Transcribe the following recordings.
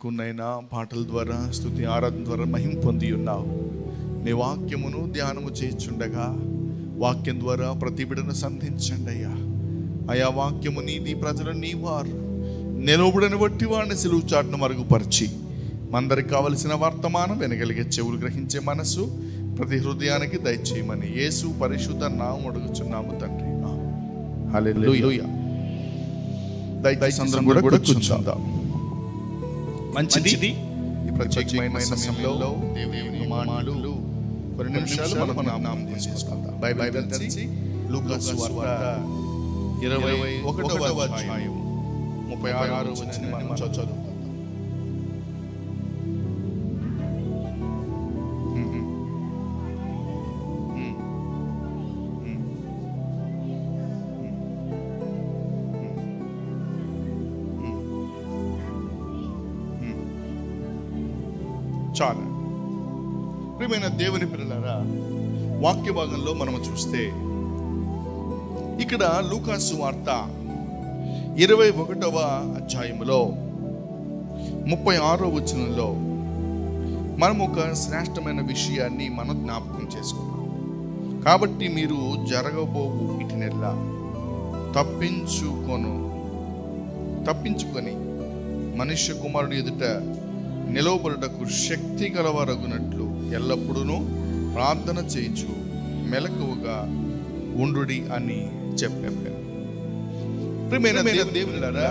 కొన్నైనా పాటల ద్వారా స్తుతి ఆరాధన ద్వారా మహిమ పొంది ఉన్నావు. నీ వాక్యమును ధ్యానము చేయించుండగా వాక్యం ద్వారా ప్రతి బిడ్డను సంధించండి అయ్యా. ఆయా వాక్యము నీది, ప్రజలు నీ వారు నిలబడని బట్టి వాడిని సిలువు చాటును మరుగుపరిచి మందరికి కావలసిన వర్తమానం వినగలిగే చెవులు గ్రహించే మనసు ప్రతి హృదయానికి దయచేయమని యేసు పరిశుద్ధ నామమున అడుగుచున్నాము తండ్రి. హల్లెలూయా. దయచేసి అందరం కూడా కూర్చుందాం. మంచిది. ఈ ప్రత్యేకమైన సమయంలో దేవుని మాటలు కొన్ని నిమిషాలు మనం జ్ఞాపకం చేసుకుందాం. బైబిల్ తెరిచి లూకాసు వార్త 21వ అధ్యాయం 36వ వచనం మనం చదువుదాం. చాలా ప్రియమైన దేవుని పిల్లలారా, వాక్య భాగంలో మనం చూస్తే ఇక్కడ లూకాసు వార్త 21వ అధ్యాయంలో 36వ వచనంలో మనం ఒక శ్రేష్టమైన విషయాన్ని మనం జ్ఞాపకం చేసుకున్నాం. కాబట్టి మీరు జరగబోవు వీటినెల్లా తప్పించుకొని మనుష్య కుమారుని ఎదుట నిలవబడుటకు శక్తి గలవారగునట్లు ఎల్లప్పుడూ ప్రార్థన చేయించు మెలకువగా ఉండుడి అని చెప్పారు. ప్రియమైన దేవులారా,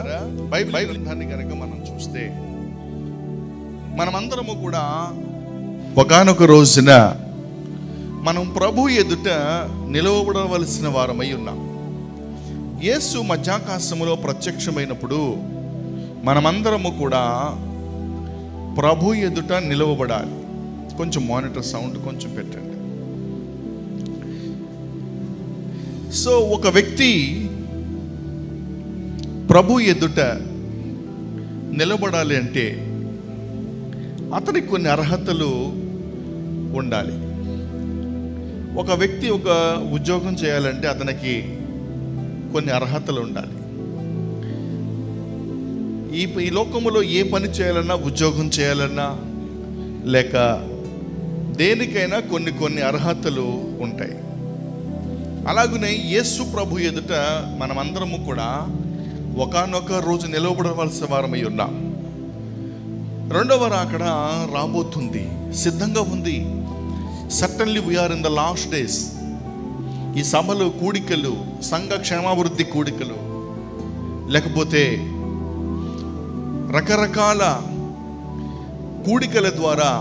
బైబిల్ దాన్ని కనుక మనం చూస్తే మనమందరము కూడా ఒకానొక రోజున మనం ప్రభు ఎదుట నిలవబడవలసిన వారమై ఉన్నాం. యేసు మధ్యాకాశములో ప్రత్యక్షమైనప్పుడు మనమందరము కూడా ప్రభు ఎదుట నిలవబడాలి. కొంచెం మానిటర్ సౌండ్ కొంచెం పెట్టండి. సో ఒక వ్యక్తి ప్రభు ఎదుట నిలబడాలి అంటే అతనికి కొన్ని అర్హతలు ఉండాలి. ఒక వ్యక్తి ఒక ఉద్యోగం చేయాలంటే అతనికి కొన్ని అర్హతలు ఉండాలి. ఈ లోకములో ఏ పని చేయాలన్నా, ఉద్యోగం చేయాలన్నా లేక దేనికైనా కొన్ని అర్హతలు ఉంటాయి. అలాగనే యేసు ప్రభు ఎదుట మనమందరము కూడా ఒకానొక రోజు నిలవబడవలసిన వారమై ఉన్నాం. రెండవ రాకడ రాబోతుంది, సిద్ధంగా ఉంది. Certainly we're in the last days. ఈ సభలు, కూడికలు, సంఘ క్షేమాభివృద్ధి కూడికలు, లేకపోతే రకరకాల కూడికల ద్వారా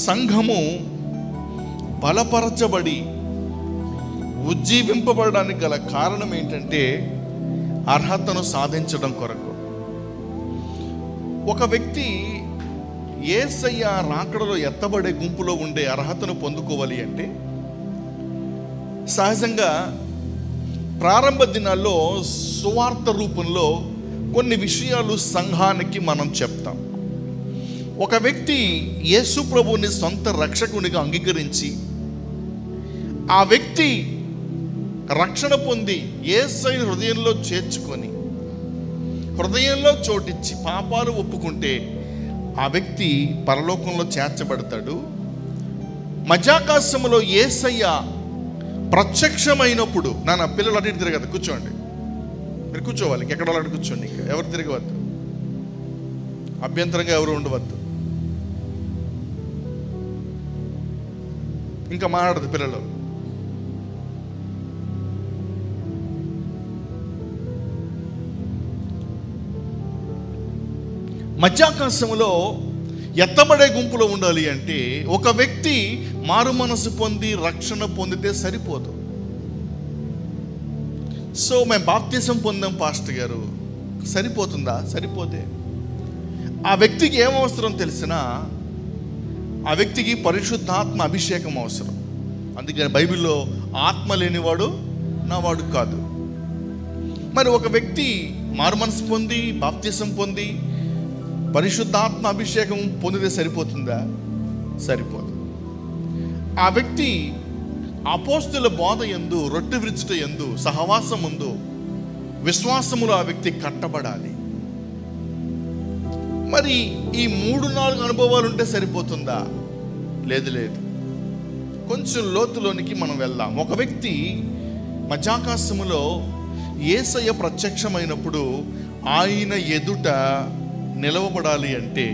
సంఘము బలపరచబడి ఉజ్జీవింపబడడానికి గల కారణం ఏంటంటే అర్హతను సాధించడం కొరకు. ఒక వ్యక్తి యేసయ్య రాకడలో ఎత్తబడే గుంపులో ఉండే అర్హతను పొందుకోవాలి అంటే సహజంగా ప్రారంభ దినాల్లో సువార్త రూపంలో కొన్ని విషయాలు సంఘానికి మనం చెప్తాం. ఒక వ్యక్తి యేసు ప్రభువుని సొంత రక్షకునిగా అంగీకరించి ఆ వ్యక్తి రక్షణ పొంది యేసయ్యను హృదయంలో చేర్చుకొని హృదయంలో చోటిచ్చి పాపాలు ఒప్పుకుంటే ఆ వ్యక్తి పరలోకంలో చేర్చబడతాడు. మధ్యాకాశములో యేసయ్య ప్రత్యక్షమైనప్పుడు నా పిల్లలు అటు ఇటు తిరగదు, కూర్చోండి, మీరు కూర్చోవాలి, ఎక్కడ వాళ్ళు కూర్చోండి, ఎవరు తిరగవద్దు, అభ్యంతరంగా ఎవరు ఉండవద్దు, ఇంకా మాట్లాడదు పిల్లలు. మధ్యాకాశంలో ఎత్తబడే గుంపులో ఉండాలి అంటే ఒక వ్యక్తి మారు మనసు పొంది రక్షణ పొందితే సరిపోదు. సో మేము బాప్తిజం పొందాం పాస్టర్ గారు, సరిపోతుందా? సరిపోతే ఆ వ్యక్తికి ఏం అవసరం తెలిసినా ఆ వ్యక్తికి పరిశుద్ధాత్మ అభిషేకం అవసరం. అందుకని బైబిల్లో ఆత్మ లేనివాడు నా వాడు కాదు. మరి ఒక వ్యక్తి మారు మనసు పొంది బాప్తిజం పొంది పరిశుద్ధాత్మ అభిషేకం పొందితే సరిపోతుందా? సరిపోదు. ఆ వ్యక్తి అపోస్తుల బోధ యందు, రొట్టె విరుచుట యందు, సహవాసం ముందు, విశ్వాసములో ఆ వ్యక్తి కట్టబడాలి. మరి ఈ 3-4 అనుభవాలు ఉంటే సరిపోతుందా? లేదు లేదు, కొంచెం లోతులోనికి మనం వెళ్దాం. ఒక వ్యక్తి మధ్యాకాశములో యేసయ్య ప్రత్యక్షమైనప్పుడు ఆయన ఎదుట నిలవబడాలి అంటే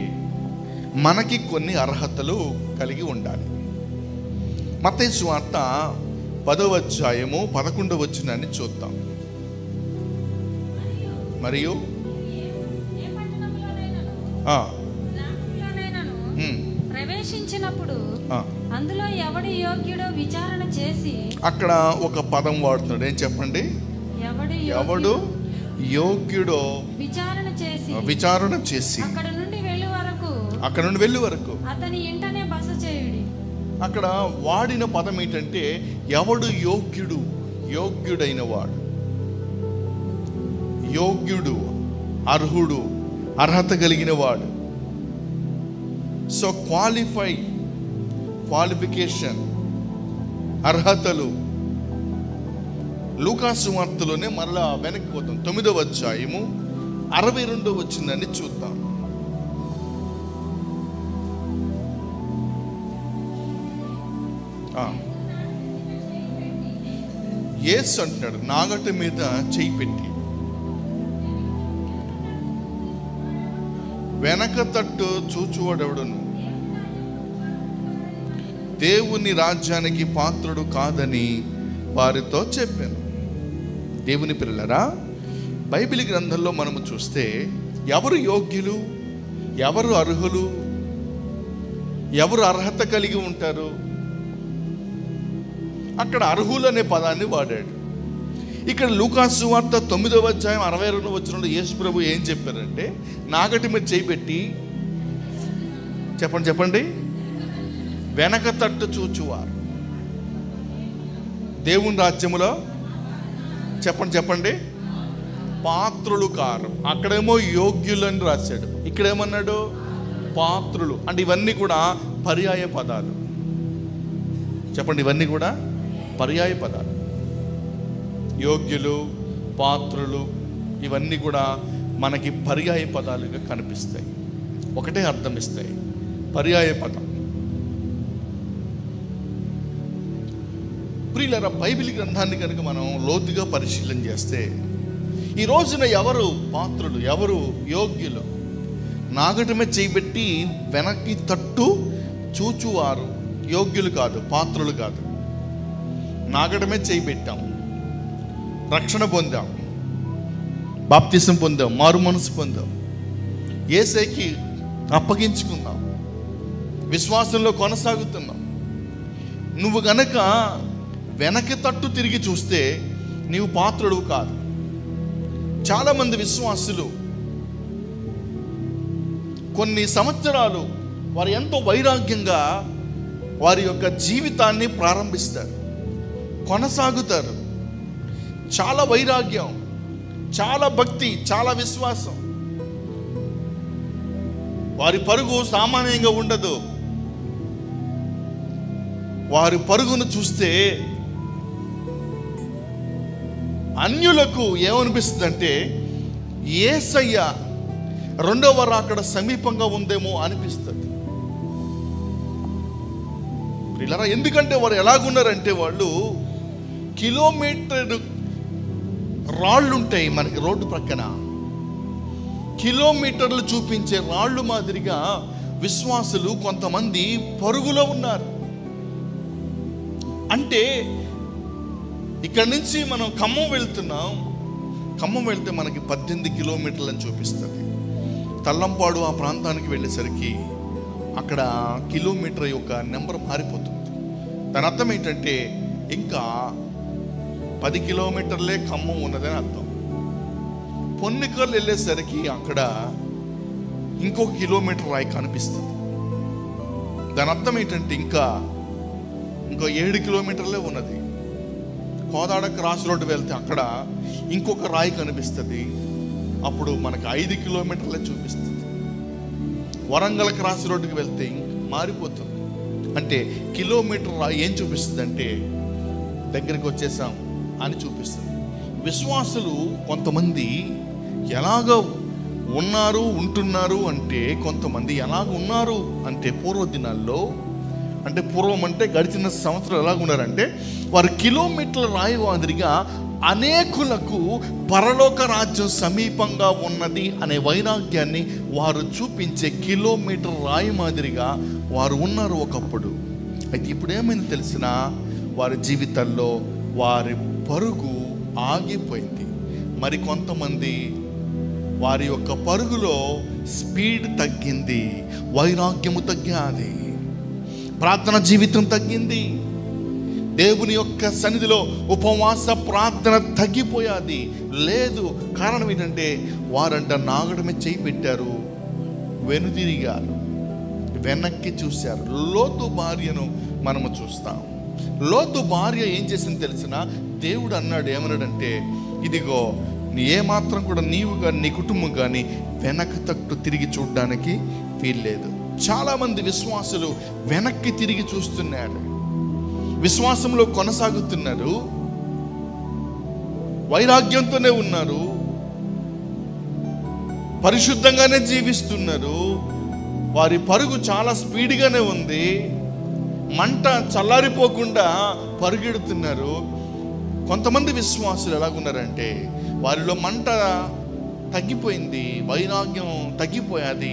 మనకి కొన్ని అర్హతలు కలిగి ఉండాలి. మత్తయి సువార్త 10వ అధ్యాయము 11వ వచనాన్ని చూద్దాం. మరియు ప్రవేశించినప్పుడు అందులో ఎవడు యోగ్యుడో విచారణ చేసి, అక్కడ ఒక పదం వాడుతున్నాడు. ఏం చెప్పండి? ఎవడు యోగ్యుడో విచారణ చేసి అక్కడ నుండి వెళ్ళు వరకు అతని ఇంటనే బస చేయుడి. అక్కడ వాడిన పదం ఏంటంటే ఎవడు యోగ్యుడైన వాడు, యోగ్యుడు, అర్హుడు, అర్హత కలిగిన వాడు. సో క్వాలిఫికేషన్, అర్హతలు. లూకా సువార్తలోనే మరలా వెనక్కి పోతాం. 9వ అధ్యాయము 62వ వచనాన్ని చూద్దాం. యేసు అంటున్నాడు, నాగటి మీద చెయ్యి పెట్టి వెనక తట్టు చూచువాడెవడును దేవుని రాజ్యానికి పాత్రుడు కాదని వారితో చెప్పాను. దేవుని పిల్లరా, బైబిల్ గ్రంథంలో మనము చూస్తే ఎవరు యోగ్యులు, ఎవరు అర్హులు, ఎవరు అర్హత కలిగి ఉంటారు? అక్కడ అర్హులు అనే పదాన్ని వాడాడు. ఇక్కడ లూకా సువార్త 9వ అధ్యాయం 62వ వచనంలో యేసు ప్రభు ఏం చెప్పారంటే, నాగటి మీద చేయి పెట్టి చెప్పండి వెనక తట్టు చూచువారు దేవుని రాజ్యములో చెప్పండి పాత్రులు కారు. అక్కడేమో యోగ్యులని రాశాడు, ఇక్కడేమన్నాడు? పాత్రులు. అంటే ఇవన్నీ కూడా పర్యాయ పదాలు. చెప్పండి, ఇవన్నీ కూడా పర్యాయ పదాలు. యోగ్యులు, పాత్రులు, ఇవన్నీ కూడా మనకి పర్యాయ పదాలుగా కనిపిస్తాయి. ఒకటే అర్థం ఇస్తాయి, పర్యాయ పదం. ప్రియులారా, బైబిల్ గ్రంథాన్ని కనుక మనం లోతుగా పరిశీలన చేస్తే ఈ రోజున ఎవరు పాత్రులు, ఎవరు యోగ్యులు? నాగటమే చేయబెట్టి వెనక్కి తట్టు చూచువారు యోగ్యులు కాదు, పాత్రులు కాదు. నాగటమే చేయబెట్టాం, రక్షణ పొందాం, బాప్తిసం పొందాం, మారు మనసు పొందాం, యేసయ్యకి అప్పగించుకున్నాం, విశ్వాసంలో కొనసాగుతున్నాం. నువ్వు గనక వెనక్కి తట్టు తిరిగి చూస్తే నీవు పాత్రుడు కాదు. చాలామంది విశ్వాసులు కొన్ని సంవత్సరాలు వారు ఎంతో వైరాగ్యంగా వారి యొక్క జీవితాన్ని ప్రారంభిస్తారు, కొనసాగుతారు. చాలా వైరాగ్యం, చాలా భక్తి, చాలా విశ్వాసం. వారి పరుగు సామాన్యంగా ఉండదు. వారి పరుగును చూస్తే అన్యులకు ఏమనిపిస్తుంది అంటే యేసయ్య రెండవ రాకడ సమీపంగా ఉందేమో అనిపిస్తుంది. ఇలా ఎందుకంటే వారు ఎలాగున్నారంటే వాళ్ళు కిలోమీటర్ రాళ్ళు ఉంటాయి మనకి రోడ్డు ప్రక్కన, కిలోమీటర్లు చూపించే రాళ్ళు మాదిరిగా విశ్వాసులు కొంతమంది పరుగులో ఉన్నారు. అంటే ఇక్కడి నుంచి మనం ఖమ్మం వెళ్తున్నాం, ఖమ్మం వెళ్తే మనకి 18 కిలోమీటర్లు అని చూపిస్తుంది. తల్లంపాడు ఆ ప్రాంతానికి వెళ్ళేసరికి అక్కడ కిలోమీటర్ యొక్క నెంబర్ మారిపోతుంది. దాని అర్థం ఏంటంటే ఇంకా 10 కిలోమీటర్లే ఖమ్మం ఉన్నదని అర్థం. పొన్నికల్ వెళ్ళేసరికి అక్కడ ఇంకొక కిలోమీటర్ రాయి కనిపిస్తుంది. దాని అర్థం ఏంటంటే ఇంకో 7 కిలోమీటర్లే ఉన్నది. కోదాడ క్రాస్ రోడ్డు వెళ్తే అక్కడ ఇంకొక రాయి కనిపిస్తుంది, అప్పుడు మనకు 5 కిలోమీటర్లే చూపిస్తుంది. వరంగల్ క్రాస్ రోడ్డుకి వెళ్తే మారిపోతుంది. అంటే కిలోమీటర్ రాయి ఏం చూపిస్తుంది అంటే దగ్గరికి వచ్చేసాం అని చూపిస్తుంది. విశ్వాసులు కొంతమంది ఎలాగో ఉంటున్నారు అంటే కొంతమంది ఎలాగ ఉన్నారు అంటే పూర్వ దినాల్లో, అంటే పూర్వం అంటే గడిచిన సంవత్సరాలు ఎలాగ ఉన్నారంటే వారు కిలోమీటర్ల రాయి మాదిరిగా అనేకులకు పరలోక రాజ్యం సమీపంగా ఉన్నది అనే వైరాగ్యాన్ని వారు చూపించే కిలోమీటర్ రాయి మాదిరిగా వారు ఉన్నారు ఒకప్పుడు. అయితే ఇప్పుడు ఏమైంది తెలిసిన, వారి జీవితాల్లో వారి పరుగు ఆగిపోయింది. మరి కొంతమంది వారి యొక్క పరుగులో స్పీడ్ తగ్గింది, వైరాగ్యము తగ్గాది, ప్రార్థన జీవితం తగ్గింది, దేవుని యొక్క సన్నిధిలో ఉపవాస ప్రార్థన తగ్గిపోయాది. లేదు, కారణం ఏంటంటే వారంట నాగడమే చేయి పెట్టారు, వెనుదిరిగారు, వెనక్కి చూశారు. లోతు భార్యను మనము చూస్తాం. లోతు భార్య ఏం చేసింది తెలిసిన, దేవుడు అన్నాడు, ఏమన్నాడంటే ఇదిగో ఏమాత్రం కూడా నీవు కానీ నీ కుటుంబం కానీ వెనక తట్టు తిరిగి చూడడానికి వీల్లేదు. చాలామంది విశ్వాసులు వెనక్కి తిరిగి చూస్తున్నారు, విశ్వాసంలో కొనసాగుతున్నారు, వైరాగ్యంతోనే ఉన్నారు, పరిశుద్ధంగానే జీవిస్తున్నారు. వారి పరుగు చాలా స్పీడ్గానే ఉంది, మంట చల్లారిపోకుండా పరుగెడుతున్నారు. కొంతమంది విశ్వాసులు ఎలాగున్నారంటే వారిలో మంట తగ్గిపోయింది, వైరాగ్యం తగ్గిపోయాది,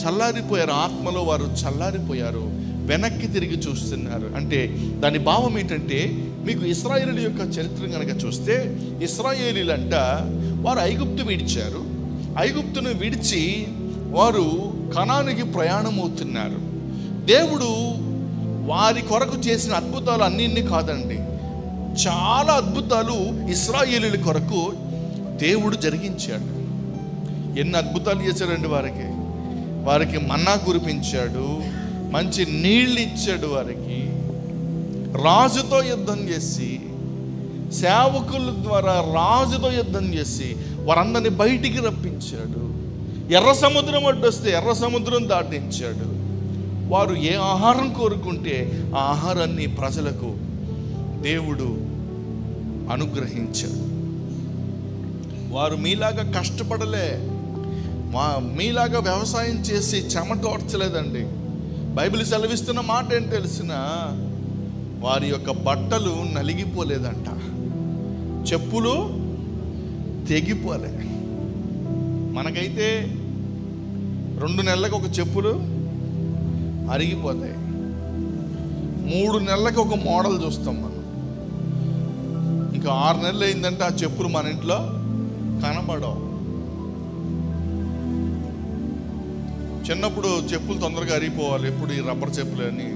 చల్లారిపోయారు, ఆత్మలో వారు చల్లారిపోయారు, వెనక్కి తిరిగి చూస్తున్నారు. అంటే దాని భావం ఏంటంటే, మీకు ఇశ్రాయేలీల యొక్క చరిత్ర కనుక చూస్తే, ఇశ్రాయేలీలంట వారు ఐగుప్తు విడిచారు, ఐగుప్తును విడిచి వారు కనానుకి ప్రయాణం అవుతున్నారు. దేవుడు వారి కొరకు చేసిన అద్భుతాలు అన్నింటినీ కాదండి, చాలా అద్భుతాలు ఇశ్రాయేలీల కొరకు దేవుడు జరిగించాడు. ఎన్ని అద్భుతాలు చేశాడండి వారికి మన్నా కురిపించాడు, మంచి నీళ్ళు ఇచ్చాడు, వారికి రాజుతో యుద్ధం చేసి, సేవకుల ద్వారా రాజుతో యుద్ధం చేసి వారందరినీ బయటికి రప్పించాడు. ఎర్ర సముద్రం అడ్డొస్తే ఎర్ర సముద్రం దాటించాడు. వారు ఏ ఆహారం కోరుకుంటే ఆ ఆహారాన్ని ప్రజలకు దేవుడు అనుగ్రహించాడు. వారు మీలాగా కష్టపడలే, మీలాగా వ్యవసాయం చేసి చెమటోడ్చలేదండి. బైబిల్ సెలవిస్తున్న మాట ఏంటి తెలిసిన, వారి యొక్క బట్టలు నలిగిపోలేదంట, చెప్పులు తెగిపోలే. మనకైతే 2 నెలలకు ఒక చెప్పులు అరిగిపోతాయి, 3 నెలలకు ఒక మోడల్ చూస్తాం మనం. ఇంకా 6 నెలలు అయిందంటే ఆ చెప్పులు మన ఇంట్లో కనబడవు. చిన్నప్పుడు చెప్పులు తొందరగా అరిగిపోవాలి, ఎప్పుడు ఈ రబ్బర్ చెప్పులు అని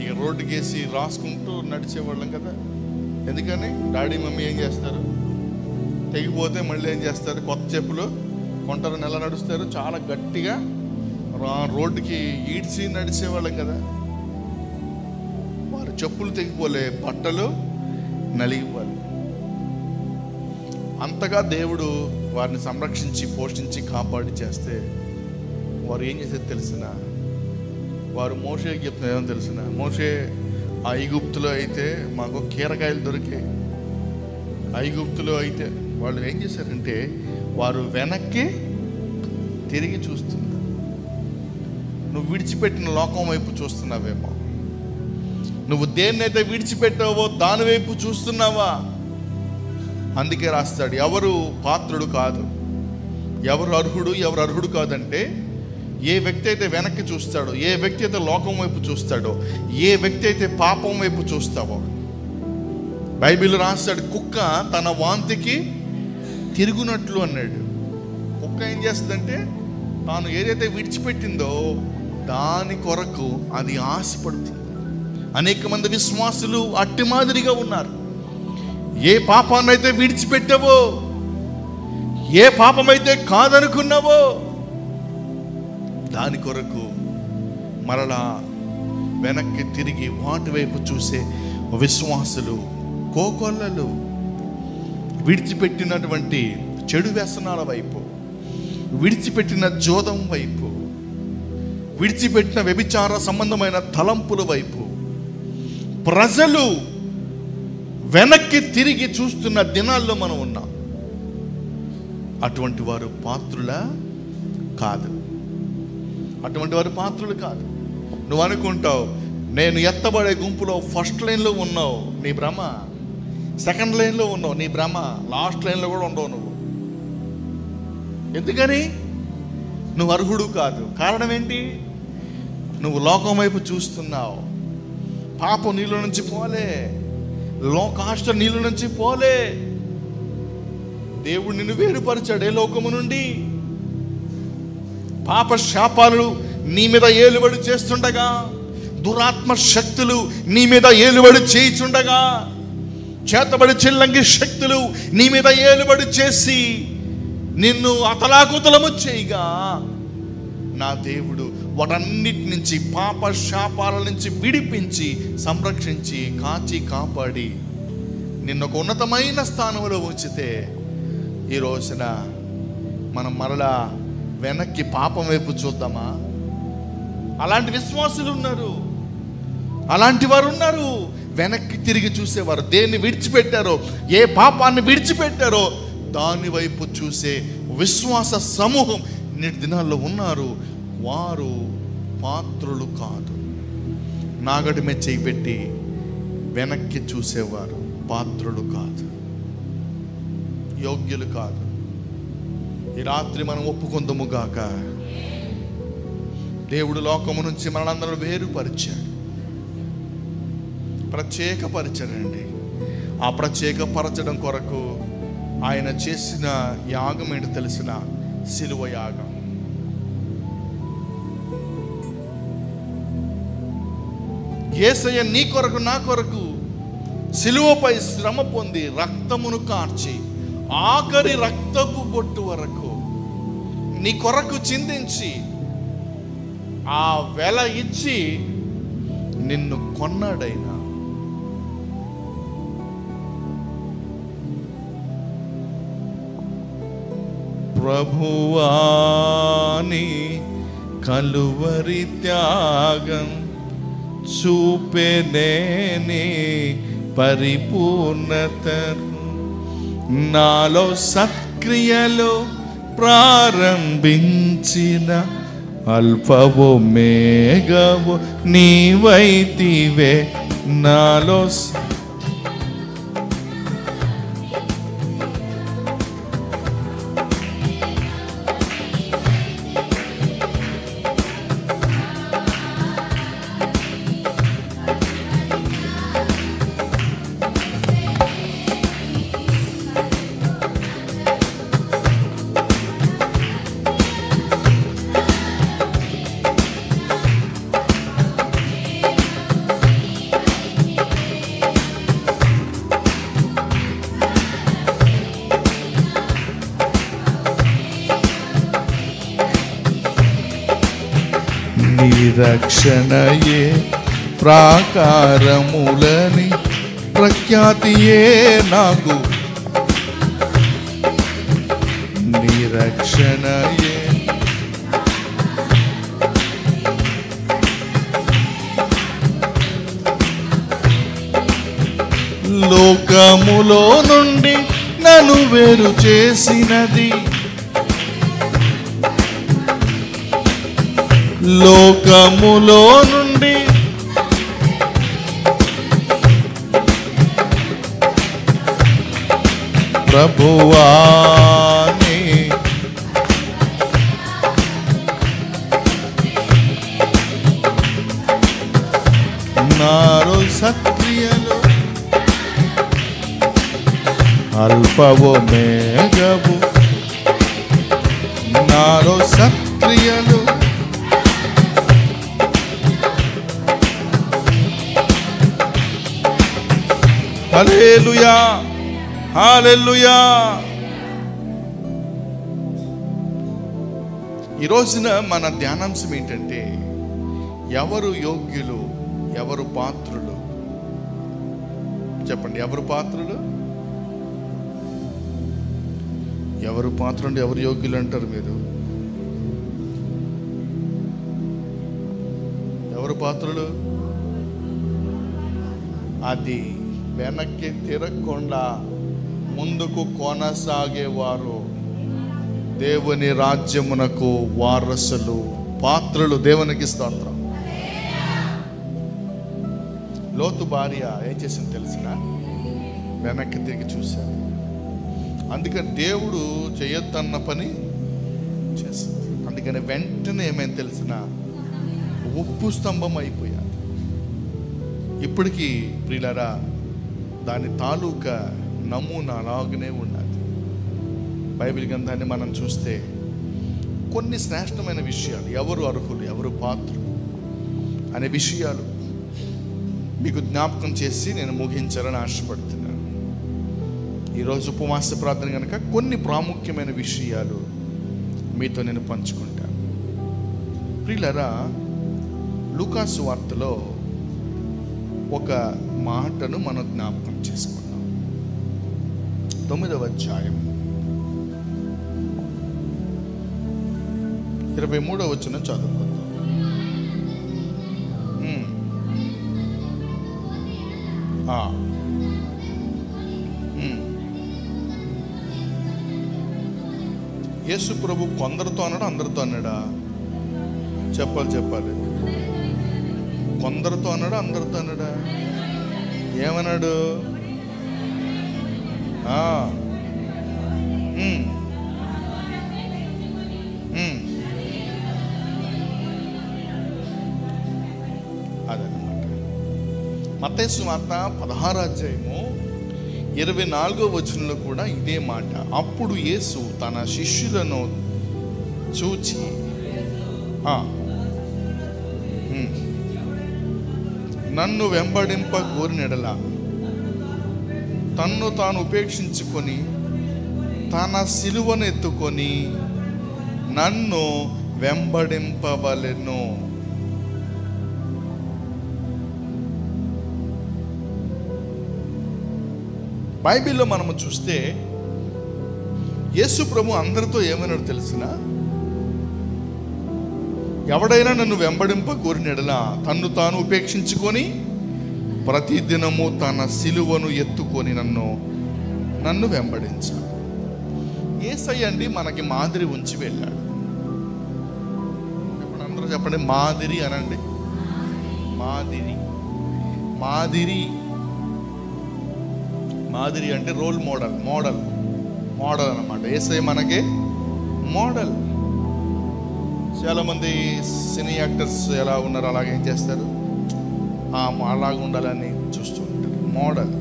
ఇక రోడ్డుకి వేసి రాసుకుంటూ నడిచేవాళ్ళం కదా. ఎందుకని డాడీ మమ్మీ ఏం చేస్తారు, తెగిపోతే మళ్ళీ ఏం చేస్తారు, కొత్త చెప్పులు కొంటారు, నెల నడుస్తారు, చాలా గట్టిగా రోడ్డుకి ఈడ్చి నడిచేవాళ్ళం కదా. వారు చెప్పులు తెగిపోలే, బట్టలు నలిగిపోలే. అంతగా దేవుడు వారిని సంరక్షించి పోషించి కాపాడి చేస్తే వారు ఏం చేసేది తెలిసిన, వారు మోషేకి చెప్తున్నారు ఏమో తెలిసిన, మోషే ఆ ఐగుప్తులో అయితే మాకు కీరకాయలు దొరికాయి, ఐగుప్తులో అయితే వాళ్ళు ఏం చేశారంటే వారు వెనక్కి తిరిగి చూస్తున్నారు. నువ్వు విడిచిపెట్టిన లోకం వైపు చూస్తున్నావేమో, నువ్వు దేన్నైతే విడిచిపెట్టావో దాని వైపు చూస్తున్నావా. అందుకే రాస్తాడు, ఎవరు పాత్రుడు కాదు, ఎవరు అర్హుడు కాదంటే, ఏ వ్యక్తి అయితే వెనక్కి చూస్తాడో, ఏ వ్యక్తి అయితే లోకం వైపు చూస్తాడో, ఏ వ్యక్తి అయితే పాపం వైపు చూస్తావో. బైబిల్ రాస్తాడు, కుక్క తన వాంతికి తిరుగునట్లు అన్నాడు. కుక్క ఏం చేస్తుందంటే తాను ఏదైతే విడిచిపెట్టిందో దాని కొరకు అది ఆశపడుతుంది. అనేక మంది విశ్వాసులు అట్టి మాదిరిగా ఉన్నారు. ఏ పాపాన్నైతే విడిచిపెట్టావో, ఏ పాపమైతే కాదనుకున్నావో దాని కొరకు మరలా వెనక్కి తిరిగి వాటి వైపు చూసే విశ్వాసులు కోకొల్లలు. విడిచిపెట్టినటువంటి చెడు వ్యసనాల వైపు, విడిచిపెట్టిన జోదం వైపు, విడిచిపెట్టిన వ్యభిచార సంబంధమైన తలంపుల వైపు ప్రజలు వెనక్కి తిరిగి చూస్తున్న దినాల్లో మనం ఉన్నాం. అటువంటి వారు పాత్రులా కాదు. అటువంటి వారు పాత్రులు కాదు. నువ్వు అనుకుంటావు నేను ఎత్తబడే గుంపులో ఫస్ట్ లైన్లో ఉన్నావు, నీ భ్రమ. సెకండ్ లైన్లో ఉన్నావు, నీ భ్రమ. లాస్ట్ లైన్లో కూడా ఉండవు నువ్వు. ఎందుకని? నువ్వు అర్హుడు కాదు. కారణం ఏంటి? నువ్వు లోకం వైపు చూస్తున్నావు. పాపం నీళ్ళ నుంచి పోలే, లోకాష్ట నీళ్ళ నుంచి పోలే. దేవుడు నిన్ను వేరుపరిచాడే లోకము నుండి. పాప శాపాలు నీ మీద ఏలుబడి చేస్తుండగా, దురాత్మ శక్తులు నీ మీద ఏలుబడి చేయిచుండగా, చేతబడి చిల్లంగి శక్తులు నీ మీద ఏలుబడి చేసి నిన్ను అతలాకుతలము చేయగా, నా దేవుడు వాటన్నిటి నుంచి, పాప శాపాల నుంచి విడిపించి, సంరక్షించి, కాచి కాపాడి నిన్ను ఒక ఉన్నతమైన స్థానంలో ఉంచితే, ఈ రోజున మనం మరలా వెనక్కి పాపం వైపు చూద్దామా? అలాంటి విశ్వాసులు ఉన్నారు, అలాంటి వారు ఉన్నారు. వెనక్కి తిరిగి చూసేవారు. దేన్ని విడిచిపెట్టారో, ఏ పాపాన్ని విడిచిపెట్టారో దాని వైపు చూసే విశ్వాస సమూహం నేటి దినాల్లో ఉన్నారు. వారు పాత్రులు కాదు. నాగడి మీద చేయి పెట్టి వెనక్కి చూసేవారు పాత్రులు కాదు, యోగ్యులు కాదు. ఈ రాత్రి మనం ఒప్పుకొందుము గాక. దేవుడు లోకము నుంచి మనందరూ వేరుపరిచాడు, ప్రత్యేకపరిచాడండి. ఆ ప్రత్యేకపరచడం కొరకు ఆయన చేసిన యాగం ఏంటో తెలిసిన? సిలువ యాగం. యేసయ్య నీ కొరకు, నా కొరకు సిలువపై శ్రమ పొంది, రక్తమును కార్చి, ఆఖరి రక్తపు బొట్టు వరకు నీ కొరకు చిందించి, ఆ వెల ఇచ్చి నిన్ను కొన్నాడైనా. ప్రభువాని కలువరి త్యాగం చూపెనేని పరిపూర్ణతను, నాలో సత్క్రియలో ప్రారంభించిన అల్పవో మేఘవో నీవైతివే. నాలో నిరక్షణయే ప్రాకారములని ప్రఖ్యాతియే నాకు. నిరక్షణయే లోకములో నుండి నన్ను వేరు చేసినది, లోకములో నుండి ప్రభువాని నాలో సత్క్రియలు అల్పవో మేఘవు, నాలో సత్క్రియలు హల్లెలూయా, హల్లెలూయా. ఈ రోజున మన ధ్యానాంశం ఏంటంటే, ఎవరు యోగ్యులు, ఎవరు పాత్రులు? చెప్పండి, ఎవరు పాత్రులు, ఎవరు పాత్రులు, ఎవరు యోగ్యులు అంటారు మీరు? ఎవరు పాత్రులు? అది వెనక్కి తిరగకుండా ముందుకు కొనసాగేవారు. దేవుని రాజ్యమునకు వారసులు, పాత్రలు. దేవునికి స్తోత్రం. లోతు భార్య ఏం చేసింది తెలిసిన? వెనక్కి తిరిగి చూశారు. అందుకని దేవుడు చేయొద్దన్న పని చేసింది. అందుకని వెంటనే ఏమైంది తెలిసిన? ఉప్పు స్తంభం అయిపోయాడు. ఇప్పటికీ ప్రియులారా దాని తాలూకా నమూనా అలాగనే ఉన్నది. బైబిల్ గ్రంథాన్ని మనం చూస్తే కొన్ని శ్రేష్టమైన విషయాలు, ఎవరు అర్హులు, ఎవరు పాత్రులు అనే విషయాలు మీకు జ్ఞాపకం చేసి నేను ముగించాలని ఆశపడుతున్నాను. ఈరోజు ఉపవాస ప్రార్థన కనుక కొన్ని ప్రాముఖ్యమైన విషయాలు మీతో నేను పంచుకుంటాను. ప్రియులారా, లూకాసు వార్తలో ఒక మాటను మనం జ్ఞాపకం చేసుకున్నాం. 9వ అధ్యాయం 23వ వచనం చదువుకుందాం. యేసు ప్రభు కొందరితో అన్నాడా, అందరితో అన్నాడా? చెప్పాలి. కొందరితో అన్నాడా, అందరితో అన్నాడా? ఏమన్నాడు? అదన్నమాట. మత్తయి సువార్త 16వ అధ్యాయము 24వ వచనంలో కూడా ఇదే మాట. అప్పుడు యేసు తన శిష్యులను చూచి నన్ను వెంబడింప కోరినెడల తన్ను తాను ఉపేక్షించుకొని తన సిలువను ఎత్తుకొని నన్ను వెంబడింపవలెను. బైబిల్లో మనము చూస్తే యేసు ప్రభు అందరితో ఏమన్నాడు తెలిసిన? ఎవడైనా నన్ను వెంబడింప కోరినెడల తన్ను తాను ఉపేక్షించుకొని ప్రతిదినము తన సిలువను ఎత్తుకొని నన్ను వెంబడించాలి. యేసయ్య అండి మనకి మాదిరి ఉంచి వెళ్ళాడు. ఇప్పుడు అందరూ చెప్పండి, మాదిరి అనండి. మాదిరి అంటే రోల్ మోడల్ అన్నమాట. యేసయ్య మనకి మోడల్. చాలామంది సినీ యాక్టర్స్ ఎలా ఉన్నారు అలాగే ఏం చేస్తారు, అలాగా ఉండాలని చూస్తూ ఉంటారు. మోడల్.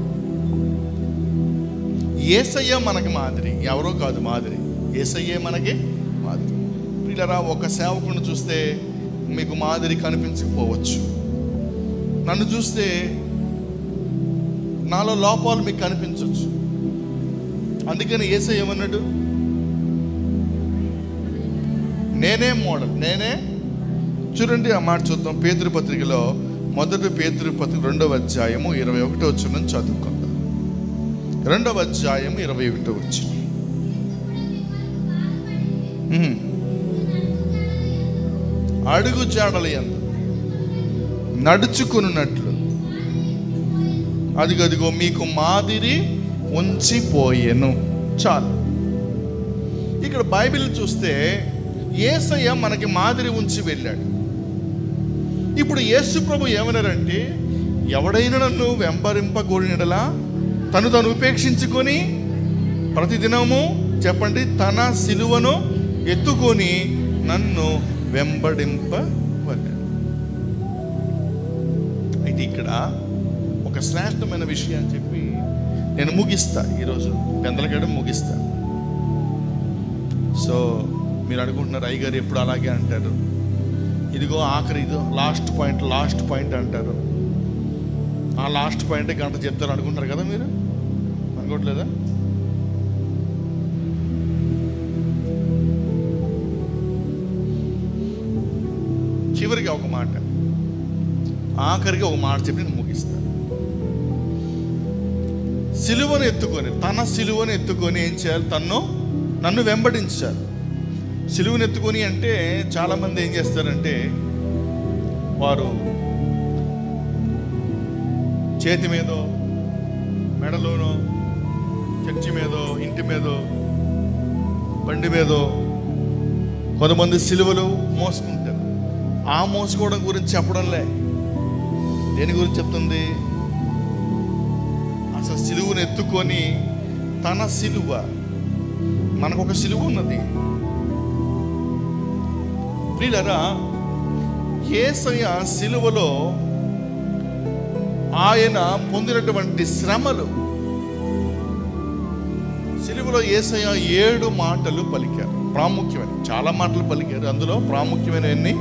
యేసయ్య మనకి మాదిరి, ఎవరో కాదు మాదిరి. యేసయ్యే మనకి మాదిరి. పిల్లరా, ఒక సేవకుని చూస్తే మీకు మాదిరి కనిపించకపోవచ్చు. నన్ను చూస్తే నాలో లోపాలు మీకు కనిపించవచ్చు. అందుకని యేసయ్య ఏమన్నాడు? నేనే మోడల్, నేనే. చూడండి ఆ మాట చూద్దాం. పేతురు పత్రికలో 1 పేతురు పత్రిక 2వ అధ్యాయము 21వ వచనం చదువుకుందాం. 2వ అధ్యాయం 21వ వచనం. అడుగు జాడలయందు నడుచుకున్నట్లు అదిగో మీకు మాదిరి ఉంచిపోయెను. చాలు. ఇక్కడ బైబిల్ చూస్తే యేసయ్య మనకి మాదిరి ఉంచి వెళ్ళాడు. ఇప్పుడు యేసు ప్రభు ఏమన్నారంటే, ఎవడైనా నన్ను వెంబడింపగోరినలా తను ఉపేక్షించుకొని ప్రతిదినము చెప్పండి తన సిలువను ఎత్తుకొని నన్ను వెంబడింపవలెను. అయితే ఇక్కడ ఒక శ్రేష్టమైన విషయం చెప్పి నేను ముగిస్తా. ఈరోజు పెందలగడం ముగిస్తా. సో మీరు అనుకుంటున్నారు అయ్యగారు ఎప్పుడు అలాగే అంటారు, ఇదిగో ఆఖరి ఇదో లాస్ట్ పాయింట్ అంటారు. ఆ లాస్ట్ పాయింట్ గంట చెప్తారు అనుకుంటారు కదా, మీరు అనుకోవట్లేదా? చివరికి ఒక మాట, ఆఖరికి ఒక మాట చెప్పి నేను ముగిస్తాను. సిలువను ఎత్తుకొని, తన సిలువను ఎత్తుకొని ఏం చేయాలి? నన్ను వెంబడించాలి. సిలువను ఎత్తుకొని అంటే చాలామంది ఏం చేస్తారంటే, వారు చేతి మీదో, మెడలోనో, చర్చి మీదో, ఇంటి మీదో, బండి మీదో కొంతమంది సిలువలు మోసుకుంటారు. ఆ మోసుకోవడం గురించి చెప్పడంలే. దేని గురించి చెప్తుంది? అసలు సిలువను ఎత్తుకొని తన సిలువ, మనకు ఒక సిలువ ఉన్నది ప్రియులారా. యేసయ్య సిలువలో ఆయన పొందినటువంటి శ్రమలు, సిలువలో యేసయ్య 7 మాటలు పలికారు. ప్రాముఖ్యమైన, చాలా మాటలు పలికారు, అందులో ప్రాముఖ్యమైనవన్నీ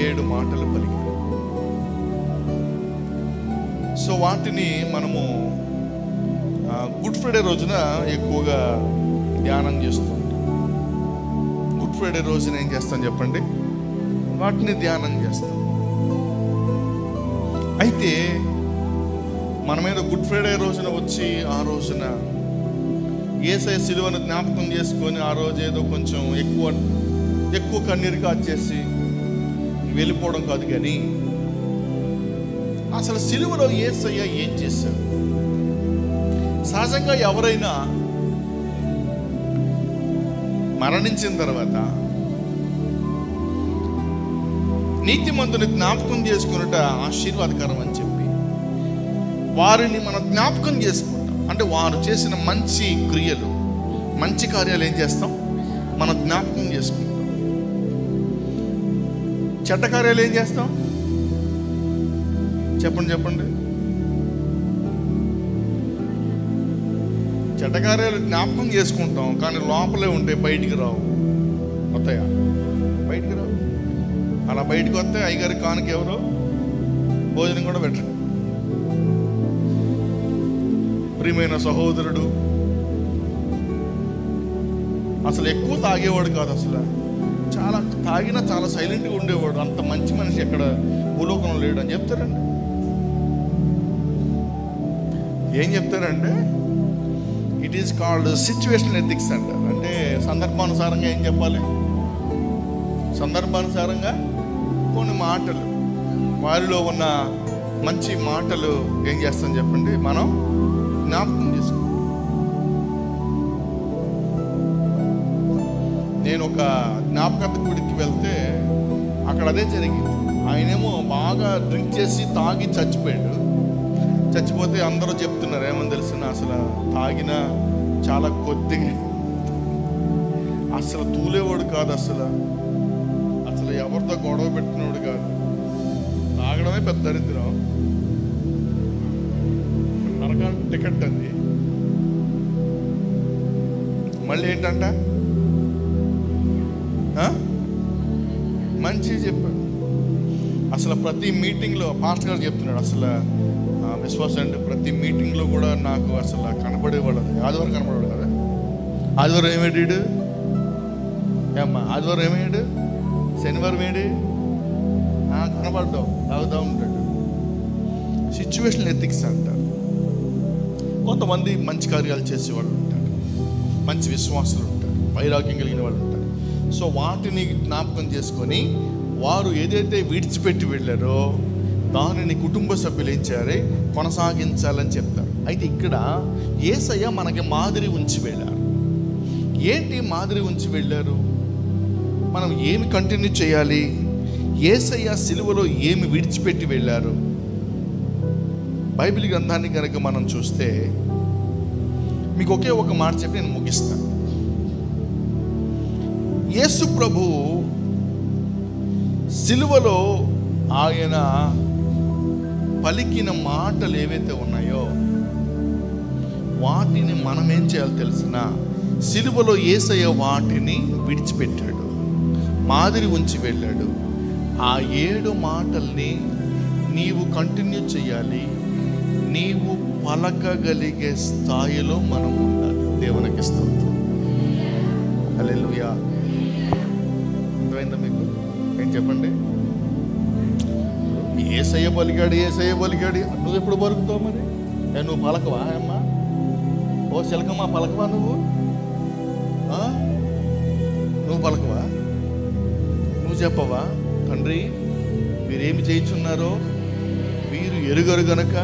7 మాటలు పలికారు. సో వాటిని మనము గుడ్ ఫ్రైడే రోజున ఎక్కువగా ధ్యానం చేస్తూ ఉంటాం. గుడ్ ఫ్రైడే రోజున ఏం చేస్తాం చెప్పండి? వాటిని ధ్యానం చేస్తాం. అయితే మన మీద గుడ్ ఫ్రైడే రోజున వచ్చి ఆ రోజున యేసయ్య సిలువను జ్ఞాపకం చేసుకొని ఆ రోజు ఏదో కొంచెం ఎక్కువ కన్నీరు కాచేసి వెళ్ళిపోవడం కాదు. కానీ అసలు సిలువలో యేసయ్య ఏం చేశారు? సహజంగా ఎవరైనా మరణించిన తర్వాత నీతిమంతుని జ్ఞాపకం చేసుకున్నట ఆశీర్వాదకరం అని చెప్పి వారిని మనం జ్ఞాపకం చేసుకుంటాం. అంటే వారు చేసిన మంచి క్రియలు, మంచి కార్యాలు ఏం చేస్తాం? మనం జ్ఞాపకం చేసుకుంటాం. చెడ్డ కార్యాలు ఏం చేస్తాం? చెప్పండి. చెడ్డ కార్యాలు జ్ఞాపకం చేసుకుంటాం, కానీ లోపలే ఉంటే బయటికి రావు. వస్తాయా? బయటికి రావు. అలా బయటకు వస్తే అయ్యగారి కానుక ఎవరో భోజనం కూడా పెట్టరు. ప్రియమైన సహోదరుడు అసలు ఎక్కువ తాగేవాడు కాదు, అసలు చాలా తాగినా చాలా సైలెంట్గా ఉండేవాడు. అంత మంచి మనిషి ఎక్కడ భూలోకంలో లేడు అని చెప్తారండి. ఏం చెప్తారంటే it is called situational ethics అంటారు. అంటే సందర్భానుసారంగా ఏం చెప్పాలి? సందర్భానుసారంగా కొన్ని మాటలు, వారిలో ఉన్న మంచి మాటలు ఏం చేస్తాం చెప్పండి? మనం జ్ఞాపకం చేసుకుంటాం. నేను ఒక జ్ఞాపకత గుడికి వెళ్తే అక్కడ అదే జరిగింది. ఆయనేమో బాగా డ్రింక్ చేసి తాగి చచ్చిపోయాడు. చచ్చిపోతే అందరూ చెప్తున్నారు ఏమని తెలిసిన, అసలు తాగిన చాలా కొద్దిగా, అసలు తూలేవాడు కాదు, అసలు ఎవరితో గొడవ పెట్టినవాడు కాదు, తాగడమే పెద్ద దరిద్రం, నరకానికి టికెట్ అంది. మళ్ళీ ఏంటంట మంచి చెప్పాడు. అసలు ప్రతి మీటింగ్లో పాస్టర్ గారు చెప్తున్నాడు, అసలు విశ్వాసం అంటే ప్రతి మీటింగ్లో కూడా నాకు అసలు కనపడేవాడు. ఆదివారం కనపడేవాడు కదా. ఆదివారం ఏమేడాడు ఏమ్మా? ఆదివారం ఏమయ్యాడు? శనివారం ఏడు కనపడ్డావు, తాగుతూ ఉంటాడు. సిచ్యువేషనల్ ఎథిక్స్ అంటారు. కొంతమంది మంచి కార్యాలు చేసేవాళ్ళు ఉంటారు, మంచి విశ్వాసులు ఉంటారు, వైరాగ్యం కలిగిన వాళ్ళు ఉంటారు. సో వాటిని జ్ఞాపకం చేసుకొని వారు ఏదైతే విడిచిపెట్టి వెళ్ళారో దానిని కుటుంబ సభ్యులు ఏం చేయాలి? కొనసాగించాలని చెప్తారు. అయితే ఇక్కడ యేసయ్య మనకి మాదిరి ఉంచి వెళ్ళారు. ఏంటి మాదిరి ఉంచి వెళ్ళారు? మనం ఏమి కంటిన్యూ చేయాలి? యేసయ్య సిలువలో ఏమి విడిచిపెట్టి వెళ్ళారు? బైబిల్ గ్రంథాన్ని కనుక మనం చూస్తే మీకు ఒకే ఒక మాట చెప్పి నేను ముగిస్తాను. యేసు ప్రభు సిలువలో ఆయన పలికిన మాటలు ఏవైతే ఉన్నాయో వాటిని మనం ఏం చేయాలి తెలిసిన? సిలువలో యేసయ్య వాటిని విడిచిపెట్టాడు, మాదిరి ఉంచి వెళ్ళాడు. ఆ 7 మాటల్ని నీవు కంటిన్యూ చేయాలి. నీవు పలకగలిగే స్థాయిలో మనం ఉండాలి. దేవునికి స్తోత్రం. హల్లెలూయా. అర్థమైందా మీకు? ఏం చెప్పండి? యేసయ్య పలికాడు, యేసయ్య పలికాడు. నువ్వు ఎప్పుడు పలుకుతావు మరి? నువ్వు పలకవా అమ్మా? ఓ చిలకమ్మా, పలకవా నువ్వు? నువ్వు పలకవా? నువ్వు చెప్పవా? తండ్రి మీరేమి చేయించున్నారో వీరు ఎరుగరు గనక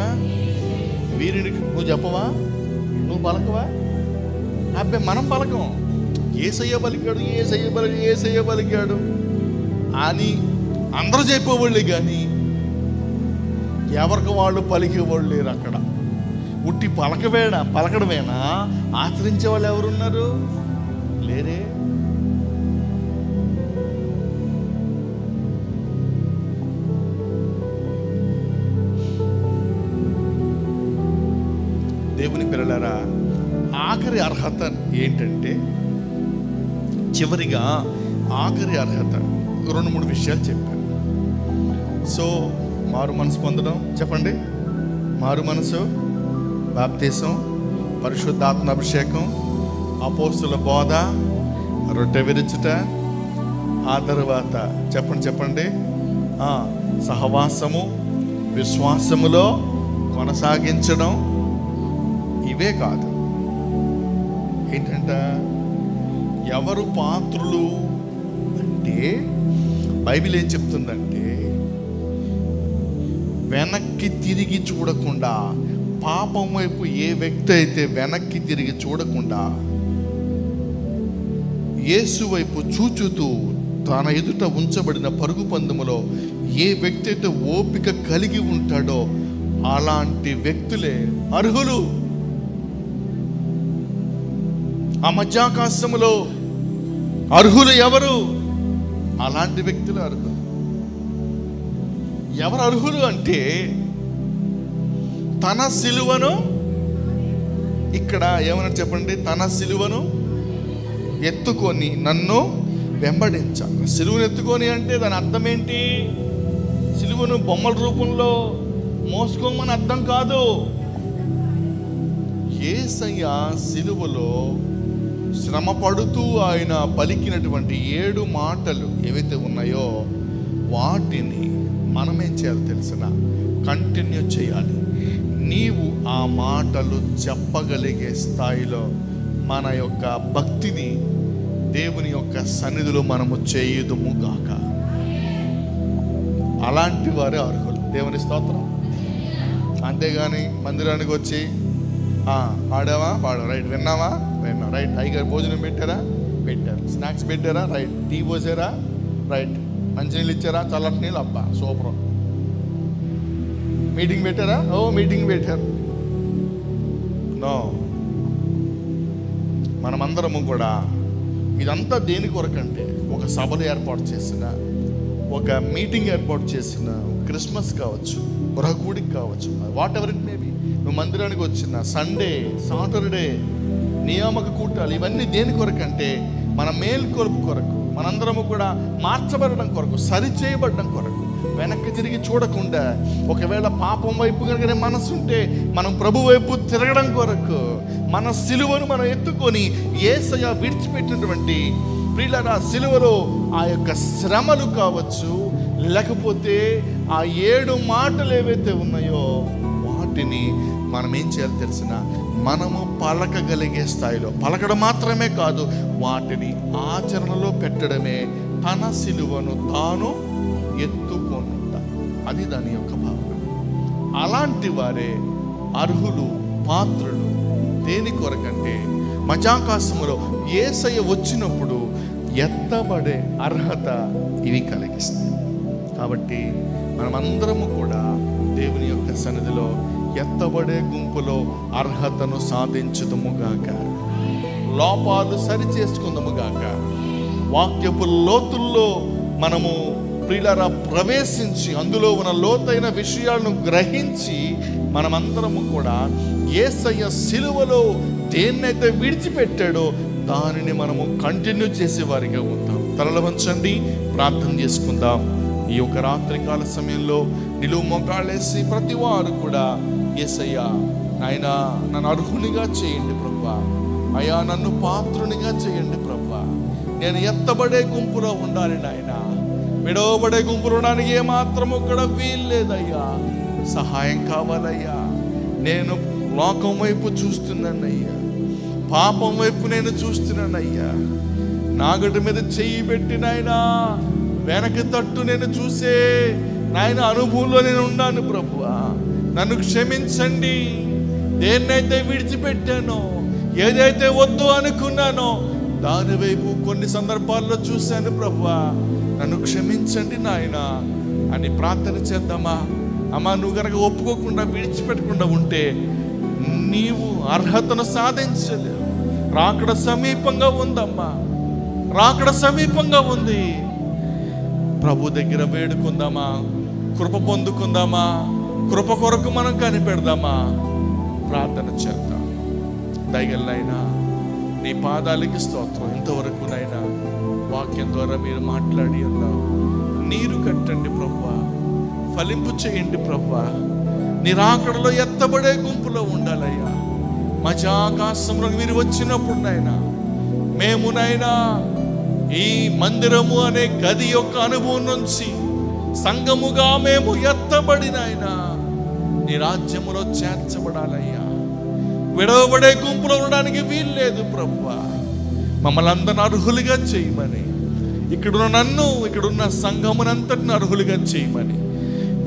వీరిని, నువ్వు చెప్పవా? నువ్వు పలకవా? అబ్బాయి మనం పలకం. యేసయ్య పలికాడు, యేసయ్య పలికాడు అని అందరూ చెప్పేవాళ్ళే, కానీ ఎవరికి వాళ్ళు పలికేవాళ్ళు లేరు. అక్కడ ఉట్టి పలకడమేనా ఆచరించే వాళ్ళు ఎవరున్నారు? లేరే. దేవుని పిల్లలారా, ఆఖరి అర్హత ఏంటంటే, చివరిగా ఆఖరి అర్హత 2-3 విషయాలు చెప్పాను. సో మారు మనసు పొందడం, చెప్పండి. మారు మనసు, బాప్తీసం, పరిశుద్ధాత్మ అభిషేకం, అపోస్తుల బోధ, రొట్టె విరుచుట, ఆ తర్వాత చెప్పండి సహవాసము, విశ్వాసములో కొనసాగించడం. ఇవే కాదు, ఏంటంట, ఎవరు పాత్రులు అంటే బైబిల్ ఏం చెప్తుందంటే, వెనక్కి తిరిగి చూడకుండా, పాపం వైపు ఏ వ్యక్తి అయితే వెనక్కి తిరిగి చూడకుండా యేసు వైపు చూచుతూ తన ఎదుట ఉంచబడిన పరుగు పందెములో ఏ వ్యక్తి అయితే ఓపిక కలిగి ఉంటాడో అలాంటి వ్యక్తులే అర్హులు. ఆ మధ్యాకాశములో అర్హులు ఎవరు? అలాంటి వ్యక్తులు అర్హులు. ఎవరు అర్హులు అంటే, తన సిలువను, ఇక్కడ ఏమన్నా చెప్పండి, తన సిలువను ఎత్తుకొని నన్ను వెంబడించాలి. సిలువను ఎత్తుకొని అంటే దాని అర్థం ఏంటి? సిలువను బొమ్మల రూపంలో మోసుకోమని అర్థం కాదు. యేసయ్య సిలువలో శ్రమ పడుతూ ఆయన పలికినటువంటి 7 మాటలు ఏవైతే ఉన్నాయో వాటిని మనమేం చేయాలి తెలిసిన? కంటిన్యూ చేయాలి. నీవు ఆ మాటలు చెప్పగలిగే స్థాయిలో మన యొక్క భక్తిని దేవుని యొక్క సన్నిధిలో మనము చేయుదుము గాక. అలాంటి వారే అర్హులు. దేవుని స్తోత్రం. అంతేగాని మందిరానికి వచ్చి పాడావా, రైట్, విన్నా, రైట్, అయ్యగారు భోజనం పెట్టారా, పెట్టారు, స్నాక్స్ పెట్టారా, రైట్, టీ పోసారా, రైట్, మంచినీళ్ళు ఇచ్చారా, చల్లటి నీళ్ళు, అబ్బా సూపర్, మీటింగ్ పెట్టారా, మీటింగ్ పెట్టారు. నో, మనమందరము కూడా ఇదంతా దేని కొరకంటే, ఒక సభలు ఏర్పాటు చేసిన, ఒక మీటింగ్ ఏర్పాటు చేసిన, క్రిస్మస్ కావచ్చు, గృహకూడికి కావచ్చు, what ever it may be, నువ్వు మందిరానికి వచ్చిన సండే, సాటర్డే, నియామక కూటాలు, ఇవన్నీ దేని కొరకంటే మన మేల్కొలుపు కొరకు, మనందరము కూడా మార్చబడడం కొరకు, సరిచేయబడడం కొరకు, వెనక్కి తిరిగి చూడకుండా, ఒకవేళ పాపం వైపు కనుక మనసుంటే మనం ప్రభు వైపు తిరగడం కొరకు, మన సిలువను మనం ఎత్తుకొని యేసయ్య విడిచిపెట్టినటువంటి ప్రియులారా సిలువలో ఆ యొక్క శ్రమలు కావచ్చు, లేకపోతే ఆ 7 మాటలు ఏవైతే ఉన్నాయో వాటిని మనం ఏం చేయాలి తెలిసిన? మనము పలకగలిగే స్థాయిలో, పలకడం మాత్రమే కాదు, వాటిని ఆచరణలో పెట్టడమే తన సిలువను తాను ఎత్తుకొనుట. అది దాని యొక్క భావన. అలాంటి వారే అర్హులు, పాత్రులు. దేని కొరకంటే మధ్యాకాశములో యేసయ్య వచ్చినప్పుడు ఎత్తబడే అర్హత ఇవి కలిగిస్తాయి. కాబట్టి మనమందరము కూడా దేవుని యొక్క సన్నిధిలో ఎత్తబడే గుంపులో అర్హతను సాధించుదుముగాక, లోపాలు సరి చేసుకుందాముగాక, వాక్యపు లోతుల్లో మనము ప్రియులారా ప్రవేశించి అందులో ఉన్న లోతైన విషయాలను గ్రహించి మనమందరము కూడా యేసయ్య సిలువలో దేన్నైతే విడిచిపెట్టాడో దానిని మనము కంటిన్యూ చేసేవారిగా ఉంటాం. తలలు వంచండి, ప్రార్థన చేసుకుందాం. ఈ యొక్క రాత్రికాల సమయంలో నిలువు మోకాళ్ళేసి ప్రతి వారు కూడా యేసయ్య నాయన నన్ను అర్హునిగా చేయండి ప్రభువా, అయ్యా నన్ను పాత్రునిగా చేయండి ప్రభువా, నేను ఎత్తబడే గుంపులో ఉండాలి నాయన, విడవబడే గుంపులో ఉండడానికి ఏమాత్రము కూడా వీల్లేదయ్యా, సహాయం కావాలయ్యా. నేను లోకం వైపు చూస్తున్నానయ్యా, పాపం వైపు నేను చూస్తున్నానయ్యా, నాగటి మీద చెయ్యి పెట్టి నాయనా వెనక తట్టు నేను చూసే నాయన అనుభవంలో నేను ఉన్నాను ప్రభువా, నన్ను క్షమించండి. దేన్నైతే విడిచిపెట్టానో, ఏదైతే వద్దు అనుకున్నానో దాని వైపు కొన్ని సందర్భాల్లో చూశాను ప్రభువా, నన్ను క్షమించండి నాయన అని ప్రార్థన చేద్దామా? అమ్మా, నువ్వు కనుక ఒప్పుకోకుండా విడిచిపెట్టకుండా ఉంటే నీవు అర్హతను సాధించలేవు. రాకడ సమీపంగా ఉందమ్మా, రాకడ సమీపంగా ఉంది. ప్రభు దగ్గర వేడుకుందామా, కృప పొందుకుందామా, కృప కొరకు మనం కనిపెడదామా, ప్రార్థన చేద్దాం. దయగలనైనా నీ పాదాలకి స్తోత్రం. ఇంతవరకు నైనా వాక్యం ద్వారా మీరు మాట్లాడి అన్నావు. నీరు కట్టండి ప్రభువా, ఫలింపు చేయండి ప్రభువా. నీ రాకడలో ఎత్తబడే గుంపులో ఉండాలయ్యా. మధ్యాకాశంలో మీరు వచ్చినప్పుడు నైనా మేమునైనా ఈ మందిరము అనే గది యొక్క అనుభవం నుంచి సంఘముగా మేము ఎత్తబడినైనా నీ రాజ్యములో చేర్చబడాలయ్యా. విడవబడే గుంపులో ఉండడానికి వీల్లేదు ప్రభువా. మమ్మల్ని అందరిని అర్హులుగా చేయమని, ఇక్కడున్న నన్ను, ఇక్కడున్న సంఘమునంతటిని అర్హులుగా చేయమని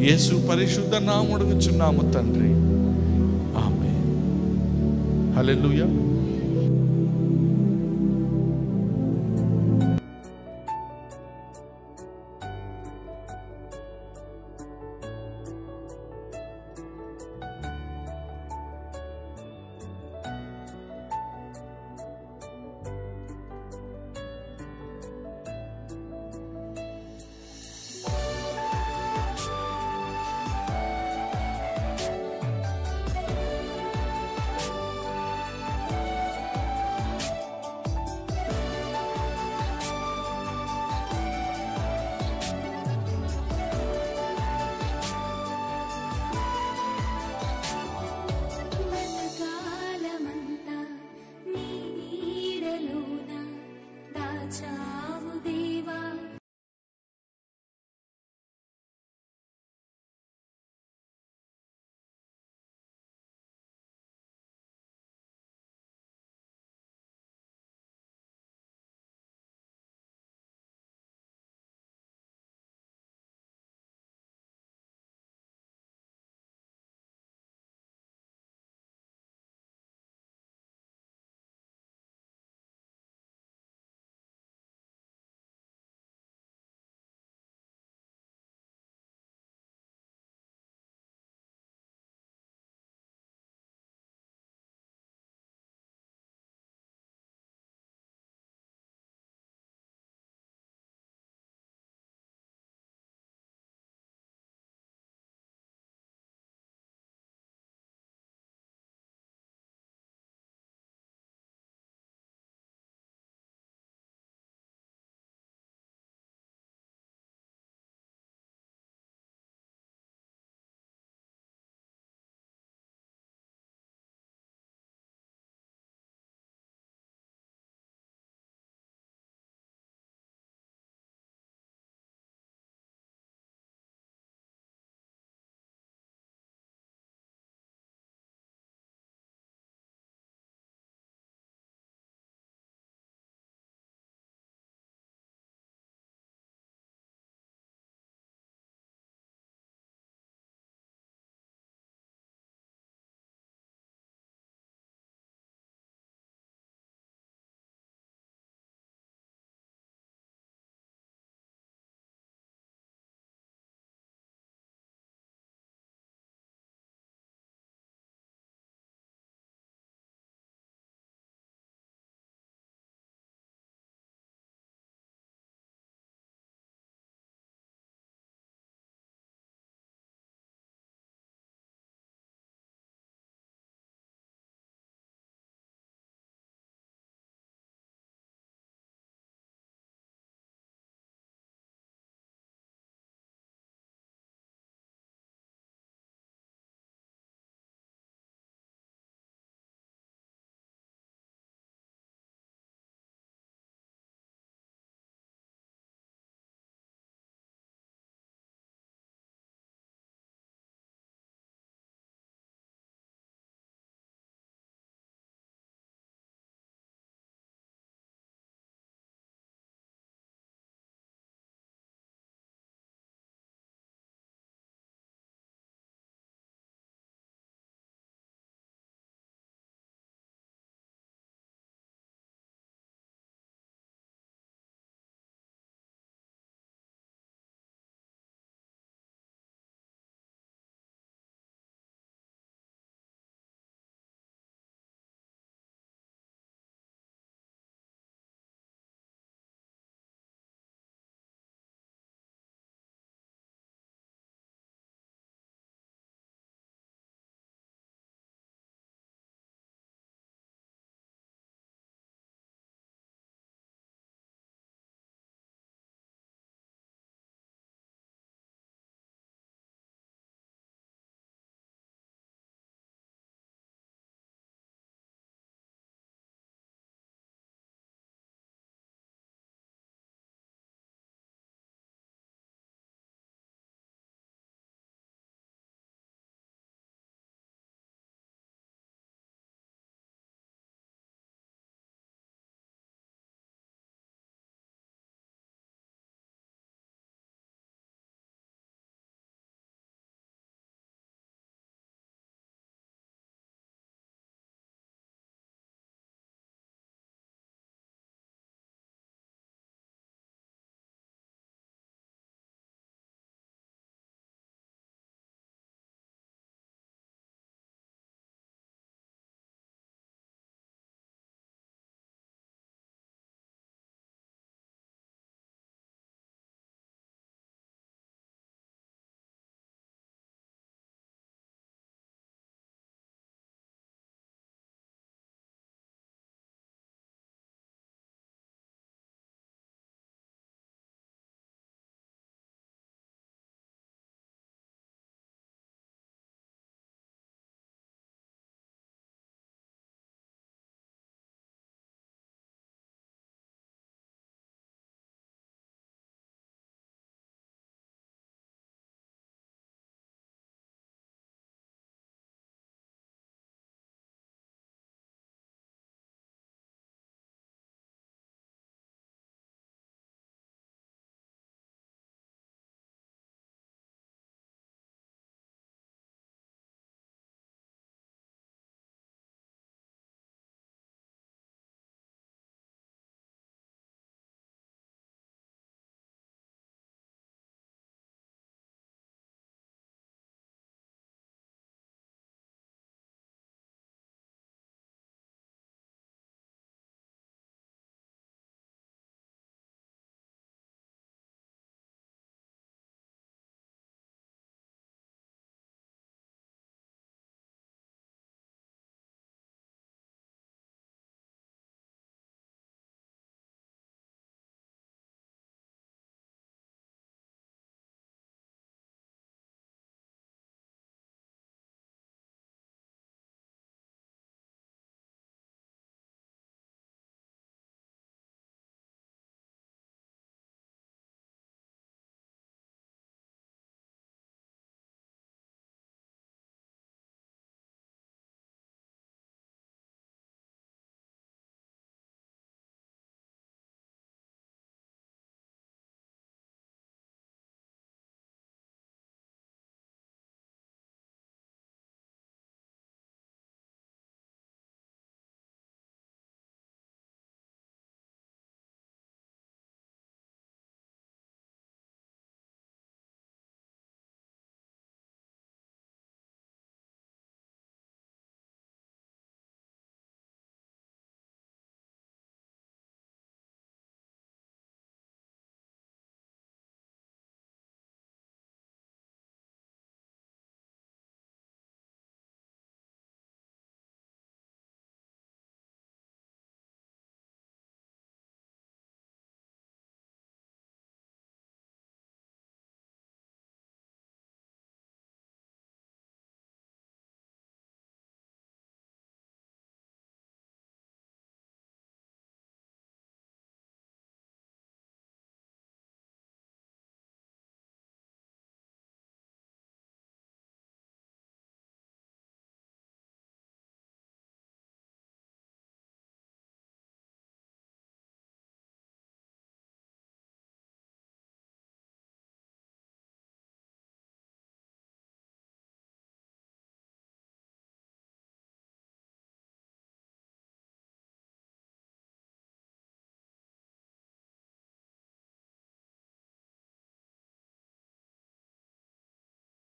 యేసు పరిశుద్ధ నామమున అడుగుచున్నాము తండ్రి. ఆమేన్. హల్లెలూయా.